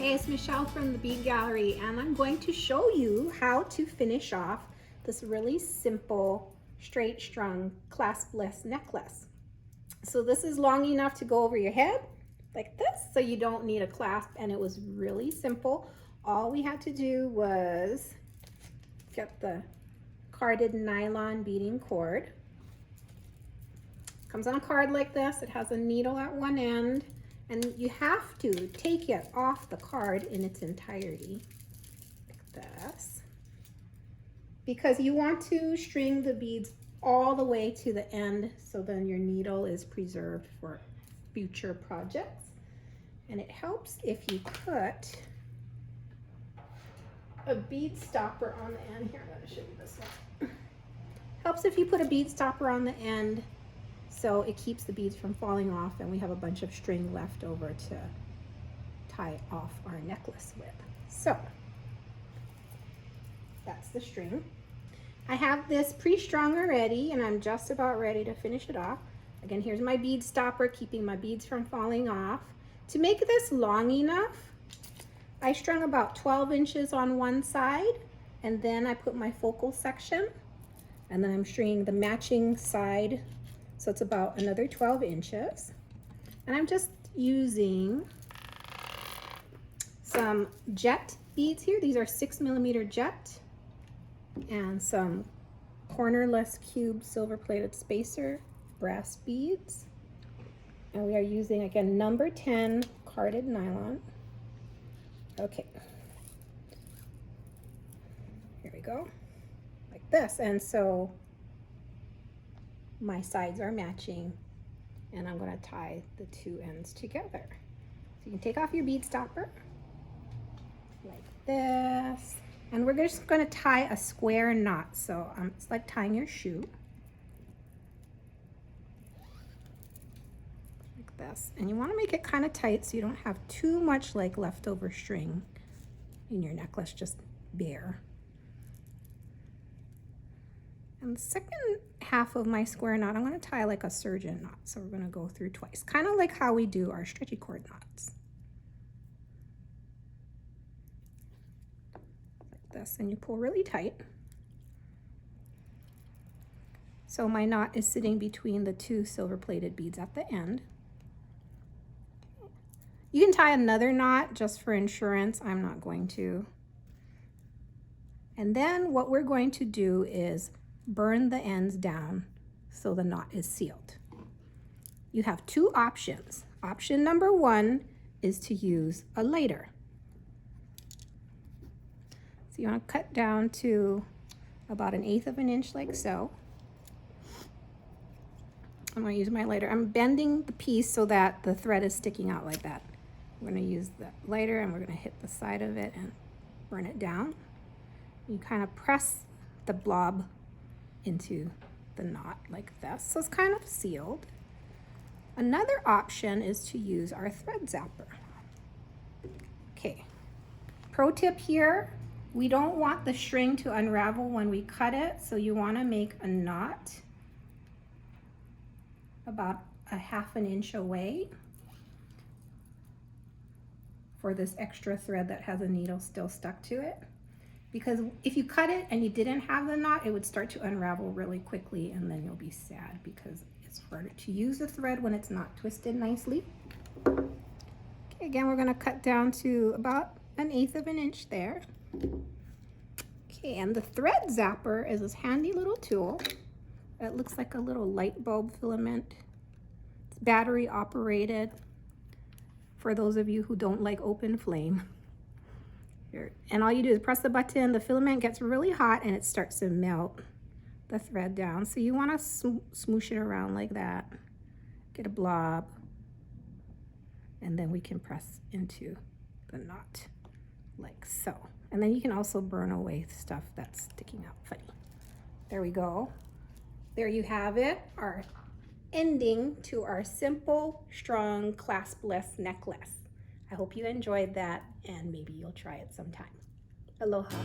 Hey, it's Michelle from the Bead Gallery, and I'm going to show you how to finish off this really simple straight strung claspless necklace. So this is long enough to go over your head like this, so you don't need a clasp, and it was really simple. All we had to do was get the carded nylon beading cord. Comes on a card like this. It has a needle at one end, and you have to take it off the card in its entirety like this, because you want to string the beads all the way to the end, so then your needle is preserved for future projects. And it helps if you put a bead stopper on the end. Here, I'm going to show you this one. Helps if you put a bead stopper on the end, so it keeps the beads from falling off, and we have a bunch of string left over to tie off our necklace with. So that's the string. I have this pre-strung already, and I'm just about ready to finish it off. Again, here's my bead stopper, keeping my beads from falling off. To make this long enough, I strung about 12 inches on one side, and then I put my focal section, and then I'm stringing the matching side. So it's about another 12 inches. And I'm just using some jet beads here. These are 6mm jet, and some cornerless cube silver plated spacer brass beads. And we are using, again, number 10 carded nylon. Okay. Here we go. Like this. And so my sides are matching, and I'm going to tie the two ends together. So you can take off your bead stopper like this, and we're just going to tie a square knot. So it's like tying your shoe like this, and you want to make it kind of tight so you don't have too much like leftover string in your necklace, just bare. And the second half of my square knot, I'm going to tie like a surgeon knot. So we're going to go through twice, kind of like how we do our stretchy cord knots. Like this, and you pull really tight. So my knot is sitting between the two silver plated beads at the end. You can tie another knot just for insurance. I'm not going to. And then what we're going to do is burn the ends down so the knot is sealed. You have two options. Option number one is to use a lighter. So you want to cut down to about 1/8 of an inch like so. I'm going to use my lighter. I'm bending the piece so that the thread is sticking out like that. We're going to use the lighter, and we're going to hit the side of it and burn it down. You kind of press the blob into the knot like this, so it's kind of sealed. Another option is to use our thread zapper. Okay, pro tip here, we don't want the string to unravel when we cut it, so you want to make a knot about 1/2 inch away for this extra thread that has a needle still stuck to it. Because if you cut it and you didn't have the knot, it would start to unravel really quickly, and then you'll be sad because it's harder to use the thread when it's not twisted nicely. Okay, again, we're going to cut down to about 1/8 of an inch there. Okay, and the thread zapper is this handy little tool that looks like a little light bulb filament. It's battery operated for those of you who don't like open flame. And all you do is press the button, the filament gets really hot, and it starts to melt the thread down. So you want to smoosh it around like that, get a blob, and then we can press into the knot like so. And then you can also burn away stuff that's sticking out funny. There we go. There you have it, our ending to our simple, strong, claspless necklace. I hope you enjoyed that, and maybe you'll try it sometime. Aloha.